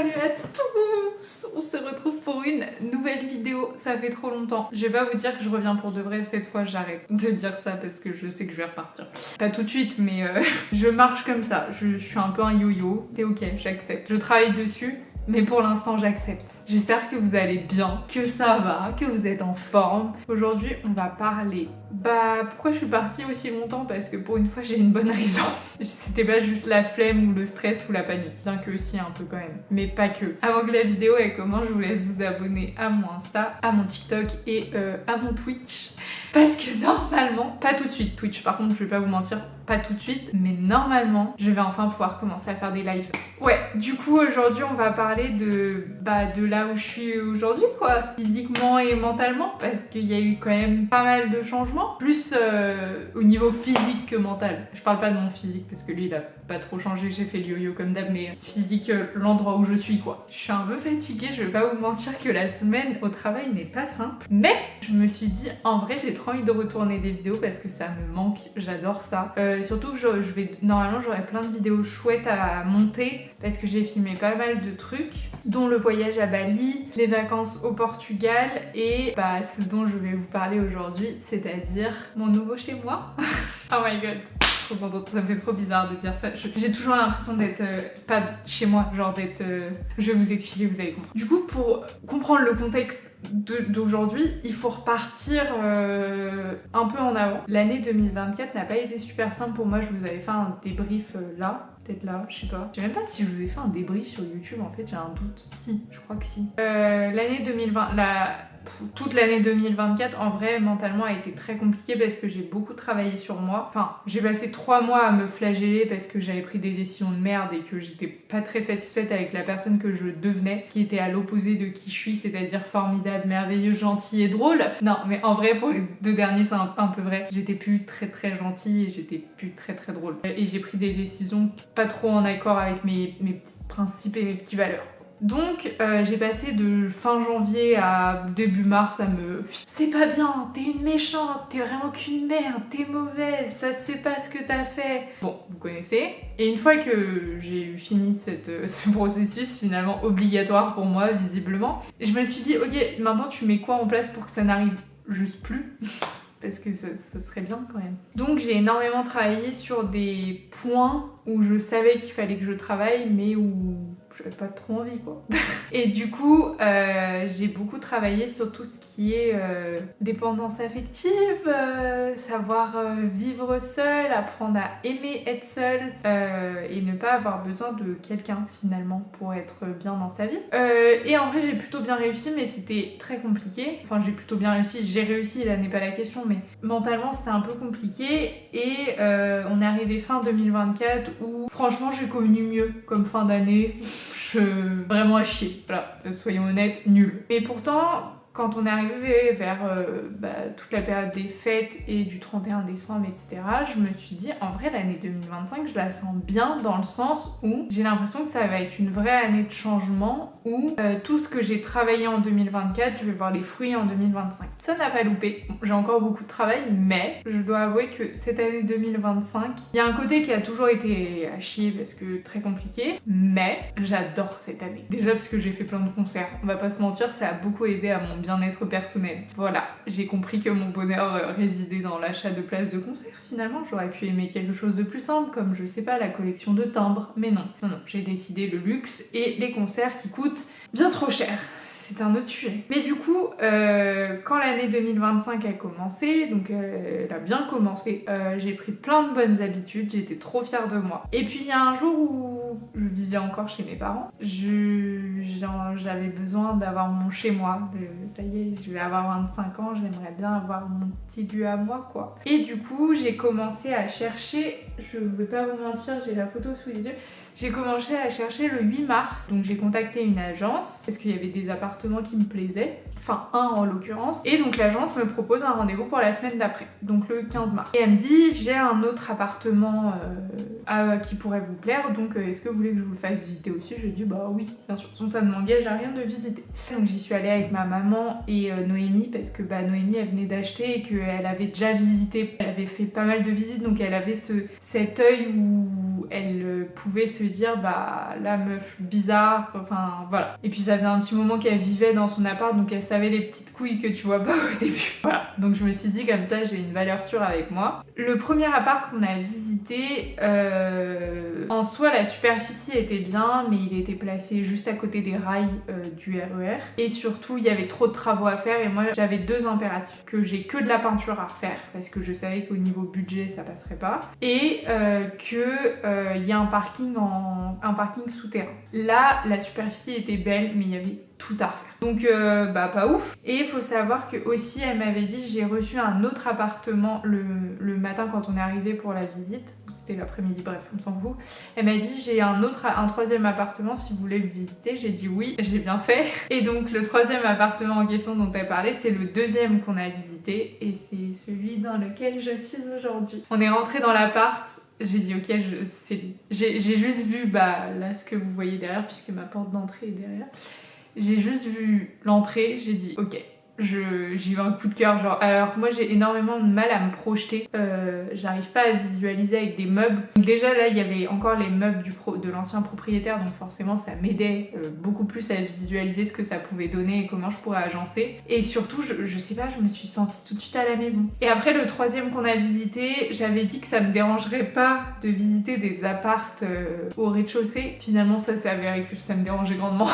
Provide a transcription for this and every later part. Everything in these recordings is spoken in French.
Salut à tous! On se retrouve pour une nouvelle vidéo, ça fait trop longtemps. Je vais pas vous dire que je reviens pour de vrai cette fois, j'arrête de dire ça parce que je sais que je vais repartir. Pas tout de suite, mais je marche comme ça, je suis un peu un yo-yo. C'est ok, j'accepte. Je travaille dessus. Mais pour l'instant, j'accepte. J'espère que vous allez bien, que ça va, que vous êtes en forme. Aujourd'hui, on va parler... pourquoi je suis partie aussi longtemps? Parce que pour une fois, j'ai une bonne raison. C'était pas juste la flemme ou le stress ou la panique. Bien que aussi un peu quand même. Mais pas que. Avant que la vidéo elle commence, je vous laisse vous abonner à mon Insta, à mon TikTok et à mon Twitch. Parce que normalement, pas tout de suite Twitch, par contre je vais pas vous mentir, pas tout de suite, mais normalement je vais enfin pouvoir commencer à faire des lives. Ouais, du coup aujourd'hui on va parler de là où je suis aujourd'hui quoi, physiquement et mentalement, parce qu'il y a eu quand même pas mal de changements, plus au niveau physique que mental. Je parle pas de mon physique parce que lui il a pas trop changé, j'ai fait le yo-yo comme d'hab, mais physique, l'endroit où je suis quoi. Je suis un peu fatiguée, je vais pas vous mentir que la semaine au travail n'est pas simple, mais je me suis dit en vrai j'ai trop envie de retourner des vidéos parce que ça me manque, j'adore ça. Surtout que normalement j'aurai plein de vidéos chouettes à monter parce que j'ai filmé pas mal de trucs, dont le voyage à Bali, les vacances au Portugal et ce dont je vais vous parler aujourd'hui, c'est-à-dire mon nouveau chez moi. Oh my god, trop contente, ça me fait trop bizarre de dire ça. J'ai toujours l'impression d'être pas chez moi, genre d'être... Je vais vous expliquer, vous allez comprendre. Du coup, pour comprendre le contexte d'aujourd'hui, il faut repartir un peu en avant. L'année 2024 n'a pas été super simple pour moi, je vous avais fait un débrief là. Peut-être là, je sais pas. Je sais même pas si je vous ai fait un débrief sur YouTube, en fait, j'ai un doute. Si, je crois que si. L'année 2020, toute l'année 2024, en vrai, mentalement, a été très compliquée parce que j'ai beaucoup travaillé sur moi. Enfin, j'ai passé 3 mois à me flageller parce que j'avais pris des décisions de merde et que j'étais pas très satisfaite avec la personne que je devenais, qui était à l'opposé de qui je suis, c'est-à-dire formidable, merveilleux, gentil et drôle. Non, mais en vrai, pour les 2 derniers, c'est un peu vrai. J'étais plus très très gentille et j'étais plus très très drôle. Et j'ai pris des décisions pas trop en accord avec mes petits principes et mes petites valeurs. Donc j'ai passé de fin janvier à début mars à me... C'est pas bien, t'es une méchante, t'es vraiment qu'une merde, t'es mauvaise, ça se fait pas ce que t'as fait. Bon, vous connaissez. Et une fois que j'ai eu fini ce processus finalement obligatoire pour moi visiblement, je me suis dit ok, maintenant tu mets quoi en place pour que ça n'arrive juste plus? Parce que ça serait bien quand même. Donc j'ai énormément travaillé sur des points où je savais qu'il fallait que je travaille, mais où j'avais pas trop envie quoi. Et du coup, j'ai beaucoup travaillé sur tout ce qui est dépendance affective, savoir vivre seul, apprendre à aimer être seul et ne pas avoir besoin de quelqu'un finalement pour être bien dans sa vie. Et en vrai, j'ai plutôt bien réussi, mais c'était très compliqué. Enfin, j'ai plutôt bien réussi, j'ai réussi, là n'est pas la question, mais mentalement c'était un peu compliqué. Et on est arrivé fin 2024 où franchement j'ai connu mieux comme fin d'année. Vraiment à chier, voilà, soyons honnêtes, nul. Et pourtant, quand on est arrivé vers toute la période des fêtes et du 31 décembre, etc., je me suis dit, en vrai, l'année 2025, je la sens bien dans le sens où j'ai l'impression que ça va être une vraie année de changement, où tout ce que j'ai travaillé en 2024, je vais voir les fruits en 2025. Ça n'a pas loupé. Bon, j'ai encore beaucoup de travail, mais je dois avouer que cette année 2025, il y a un côté qui a toujours été à chier parce que très compliqué, mais j'adore cette année. Déjà parce que j'ai fait plein de concerts. On va pas se mentir, ça a beaucoup aidé à mon bien-être personnel. Voilà, j'ai compris que mon bonheur résidait dans l'achat de places de concert. Finalement, j'aurais pu aimer quelque chose de plus simple, comme je sais pas, la collection de timbres. Mais non, j'ai décidé le luxe et les concerts qui coûtent bien trop cher. C'est un autre sujet. Mais du coup, quand l'année 2025 a commencé, donc elle a bien commencé, j'ai pris plein de bonnes habitudes, j'étais trop fière de moi. Et puis il y a un jour où je vivais encore chez mes parents, j'avais besoin d'avoir mon chez moi. Ça y est, je vais avoir 25 ans, j'aimerais bien avoir mon petit lieu à moi quoi. Et du coup, j'ai commencé à chercher, je vais pas vous mentir, j'ai la photo sous les yeux. J'ai commencé à chercher le 8 mars, donc j'ai contacté une agence parce qu'il y avait des appartements qui me plaisaient, enfin un en l'occurrence, et donc l'agence me propose un rendez-vous pour la semaine d'après, donc le 15 mars. Et elle me dit j'ai un autre appartement qui pourrait vous plaire, donc est-ce que vous voulez que je vous le fasse visiter aussi? Je lui ai dit bah oui, bien sûr, sinon ça ne m'engage à rien de visiter. Donc j'y suis allée avec ma maman et Noémie parce que Noémie elle venait d'acheter et qu'elle avait déjà visité, elle avait fait pas mal de visites, donc elle avait cet œil où elle pouvait se dire bah la meuf bizarre, enfin voilà. Et puis ça faisait un petit moment qu'elle vivait dans son appart, donc elle savait les petites couilles que tu vois pas au début. Voilà, donc je me suis dit comme ça j'ai une valeur sûre avec moi. Le premier appart qu'on a visité, en soi la superficie était bien, mais il était placé juste à côté des rails du RER. Et surtout il y avait trop de travaux à faire et moi j'avais 2 impératifs. Que j'ai que de la peinture à refaire parce que je savais qu'au niveau budget ça passerait pas. Et qu'il y a un parking souterrain. Là la superficie était belle mais il y avait tout à refaire. Donc bah pas ouf. Et il faut savoir que aussi elle m'avait dit, j'ai reçu un autre appartement le matin quand on est arrivé pour la visite. C'était l'après-midi, bref, on s'en fout. Elle m'a dit j'ai un 3e appartement si vous voulez le visiter. J'ai dit oui, j'ai bien fait. Et donc le 3e appartement en question dont elle parlait, c'est le 2e qu'on a visité et c'est celui dans lequel je suis aujourd'hui. On est rentré dans l'appart. J'ai dit ok, j'ai juste vu bah là ce que vous voyez derrière puisque ma porte d'entrée est derrière. J'ai juste vu l'entrée, j'ai dit ok, j'ai eu un coup de cœur genre. Alors moi j'ai énormément de mal à me projeter, j'arrive pas à visualiser avec des meubles. Donc déjà là il y avait encore les meubles de l'ancien propriétaire, donc forcément ça m'aidait beaucoup plus à visualiser ce que ça pouvait donner et comment je pourrais agencer. Et surtout je sais pas, je me suis sentie tout de suite à la maison. Et après le 3e qu'on a visité, j'avais dit que ça me dérangerait pas de visiter des appartes au rez-de-chaussée. Finalement ça s'est avéré que ça me dérangeait grandement.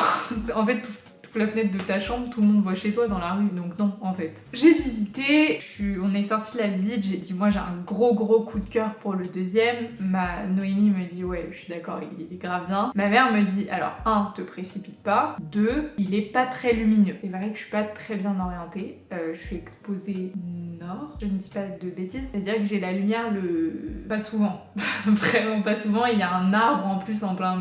En fait la fenêtre de ta chambre, tout le monde voit chez toi dans la rue, donc non en fait. J'ai visité, on est sorti de la visite, j'ai dit moi j'ai un gros coup de cœur pour le 2e. Ma Noémie me dit ouais je suis d'accord, il est grave bien. Ma mère me dit alors 1, te précipite pas, 2, il est pas très lumineux. C'est vrai que je suis pas très bien orientée, je suis exposée nord, je ne dis pas de bêtises, c'est-à-dire que j'ai la lumière pas souvent, vraiment pas souvent, il y a un arbre en plus en plein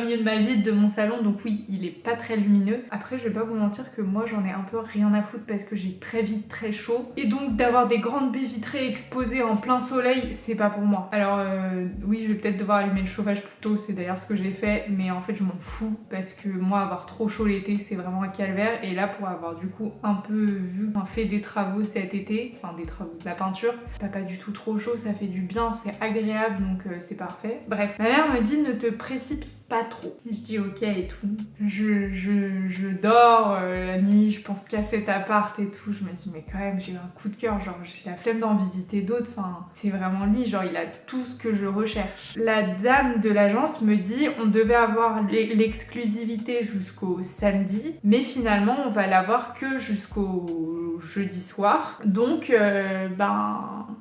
milieu de ma vie, de mon salon, donc oui il est pas très lumineux. Après je vais pas vous mentir que moi j'en ai un peu rien à foutre parce que j'ai très vite très chaud et donc d'avoir des grandes baies vitrées exposées en plein soleil c'est pas pour moi. Alors oui je vais peut-être devoir allumer le chauffage plus tôt, c'est d'ailleurs ce que j'ai fait, mais en fait je m'en fous parce que moi avoir trop chaud l'été c'est vraiment un calvaire et là pour avoir du coup un peu fait des travaux cet été, enfin des travaux de la peinture, t'as pas du tout trop chaud, ça fait du bien, c'est agréable donc c'est parfait. Bref, ma mère me dit ne te précipite pas trop. Je dis ok et tout. Je dors la nuit, je pense qu'à cet appart et tout. Je me dis mais quand même j'ai eu un coup de cœur, genre j'ai la flemme d'en visiter d'autres. Enfin c'est vraiment lui, genre il a tout ce que je recherche. La dame de l'agence me dit on devait avoir l'exclusivité jusqu'au samedi, mais finalement on va l'avoir que jusqu'au jeudi soir. Donc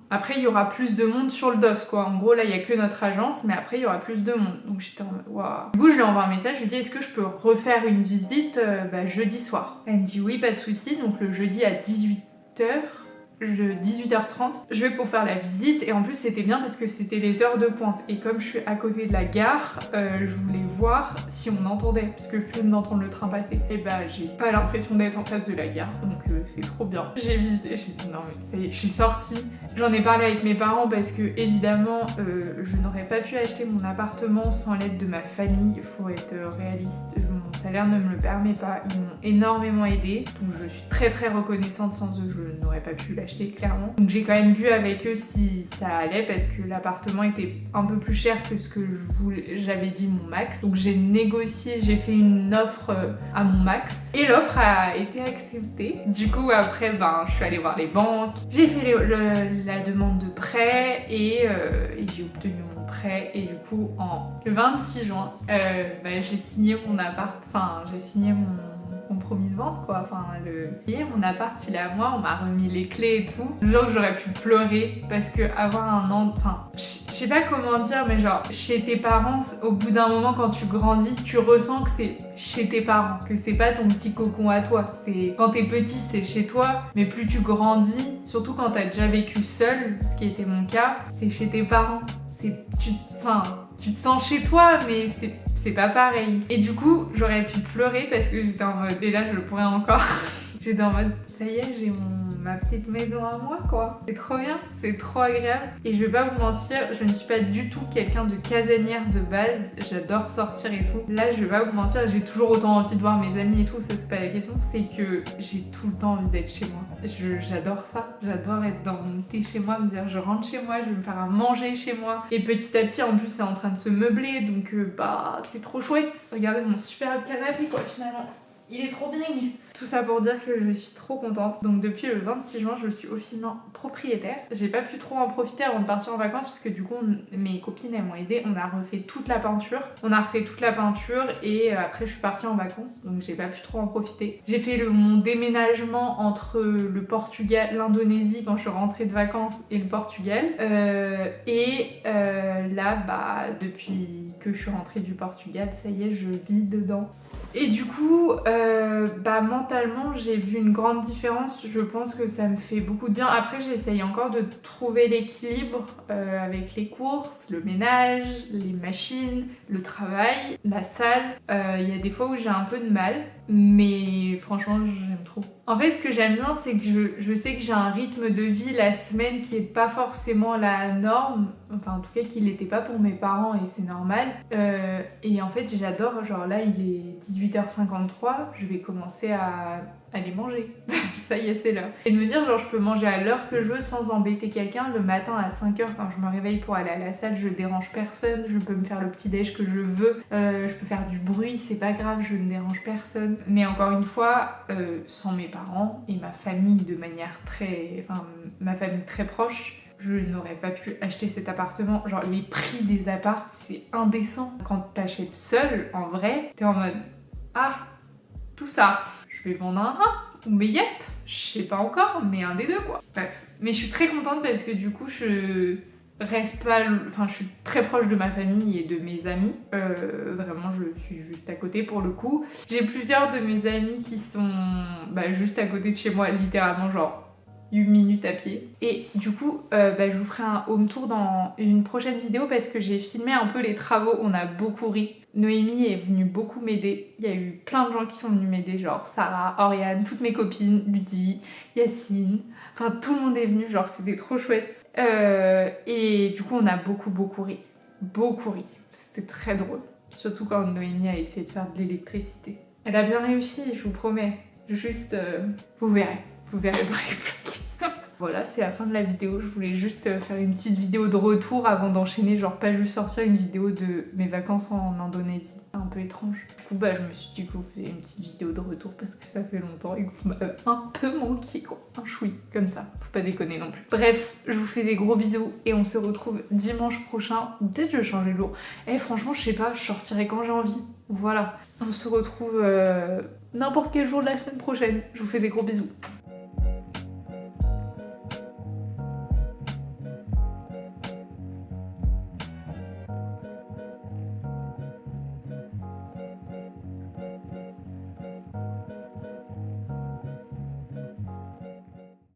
après il y aura plus de monde sur le dos quoi. En gros là il y a que notre agence, mais après il y aura plus de monde. Donc j'étais en mode waouh. Du coup je lui envoie un message, je lui dis est-ce que je peux refaire une visite jeudi soir. Elle me dit oui pas de souci, donc le jeudi à 18h30, je vais pour faire la visite et en plus c'était bien parce que c'était les heures de pointe et comme je suis à côté de la gare, je voulais voir si on entendait parce que flemme d'entendre le train passer. Et bah j'ai pas l'impression d'être en face de la gare donc c'est trop bien. J'ai visité, j'ai dit non mais ça y est, je suis sortie. J'en ai parlé avec mes parents parce que évidemment je n'aurais pas pu acheter mon appartement sans l'aide de ma famille, il faut être réaliste, mon salaire ne me le permet pas, ils m'ont énormément aidée donc je suis très reconnaissante, sans eux je n'aurais pas pu l'acheter clairement. Donc j'ai quand même vu avec eux si ça allait parce que l'appartement était un peu plus cher que ce que j'avais dit mon max. Donc j'ai négocié, j'ai fait une offre à mon max et l'offre a été acceptée. Du coup après je suis allée voir les banques, j'ai fait la demande de prêt et j'ai obtenu mon prêt et du coup le 26 juin j'ai signé mon appart, j'ai signé mon promis de vente quoi, mon appart il est à moi, on m'a remis les clés et tout. Je jure que j'aurais pu pleurer parce que avoir je sais pas comment dire mais genre chez tes parents au bout d'un moment quand tu grandis tu ressens que c'est chez tes parents, que c'est pas ton petit cocon à toi, c'est quand t'es petit c'est chez toi mais plus tu grandis, surtout quand t'as déjà vécu seul, ce qui était mon cas, c'est chez tes parents, tu te sens chez toi mais c'est pas pareil. Et du coup j'aurais pu pleurer parce que j'étais en mode, et là je le pourrais encore, j'étais en mode ça y est j'ai mon ma petite maison à moi quoi. C'est trop bien, c'est trop agréable. Et je vais pas vous mentir, je ne suis pas du tout quelqu'un de casanière de base. J'adore sortir et tout. Là je vais pas vous mentir, j'ai toujours autant envie de voir mes amis et tout, ça c'est pas la question. C'est que j'ai tout le temps envie d'être chez moi. J'adore ça, j'adore être dans mon thé chez moi, me dire je rentre chez moi, je vais me faire à manger chez moi. Et petit à petit en plus c'est en train de se meubler, donc bah c'est trop chouette. Regardez mon superbe canapé quoi finalement. Il est trop bien. Tout ça pour dire que je suis trop contente. Donc depuis le 26 juin, je suis officiellement propriétaire. J'ai pas pu trop en profiter avant de partir en vacances puisque du coup mes copines elles m'ont aidé. On a refait toute la peinture. Et après je suis partie en vacances. Donc j'ai pas pu trop en profiter. J'ai fait mon déménagement entre le Portugal, l'Indonésie quand je suis rentrée de vacances et le Portugal. Là bah depuis que je suis rentrée du Portugal, ça y est je vis dedans. Et du coup, mentalement, j'ai vu une grande différence. Je pense que ça me fait beaucoup de bien. Après, j'essaye encore de trouver l'équilibre avec les courses, le ménage, les machines, le travail, la salle. Il y a des fois où j'ai un peu de mal, mais franchement, j'aime trop. En fait, ce que j'aime bien, c'est que je sais que j'ai un rythme de vie la semaine qui est pas forcément la norme. Enfin, en tout cas, qui l'était pas pour mes parents et c'est normal. Et en fait, j'adore. Genre là, il est 18h53. Je vais commencer à aller manger. Ça y est, c'est l'heure. Et de me dire, genre, je peux manger à l'heure que je veux sans embêter quelqu'un. Le matin à 5h, quand je me réveille pour aller à la salle, je dérange personne. Je peux me faire le petit déj que je veux. Je peux faire du bruit, c'est pas grave, je ne dérange personne. Mais encore une fois, sans mes parents et ma famille de manière ma famille très proche, je n'aurais pas pu acheter cet appartement. Genre les prix des apparts, c'est indécent. Quand t'achètes seul, en vrai, t'es en mode ah, tout ça, je vais vendre un rat ou mes yep, je sais pas encore, mais un des deux quoi. Bref, mais je suis très contente parce que du coup je suis très proche de ma famille et de mes amis. Vraiment, je suis juste à côté pour le coup. J'ai plusieurs de mes amis qui sont juste à côté de chez moi, littéralement genre 8 minutes à pied. Et du coup, je vous ferai un home tour dans une prochaine vidéo parce que j'ai filmé un peu les travaux. On a beaucoup ri. Noémie est venue beaucoup m'aider. Il y a eu plein de gens qui sont venus m'aider, genre Sarah, Oriane, toutes mes copines, Ludie, Yacine. Enfin, tout le monde est venu, genre c'était trop chouette. Et du coup, on a beaucoup ri. Beaucoup ri. C'était très drôle. Surtout quand Noémie a essayé de faire de l'électricité. Elle a bien réussi, je vous promets. Juste, vous verrez. Vous verrez dans les vlogs. Voilà, c'est la fin de la vidéo. Je voulais juste faire une petite vidéo de retour avant d'enchaîner, genre pas juste sortir une vidéo de mes vacances en Indonésie. C'est un peu étrange. Du coup, je me suis dit que vous faisiez une petite vidéo de retour parce que ça fait longtemps et que vous m'avez un peu manqué, quoi. Un choui, comme ça. Faut pas déconner non plus. Bref, je vous fais des gros bisous et on se retrouve dimanche prochain. Ou peut-être je vais changer le jour. Franchement, je sais pas, je sortirai quand j'ai envie. Voilà. On se retrouve n'importe quel jour de la semaine prochaine. Je vous fais des gros bisous.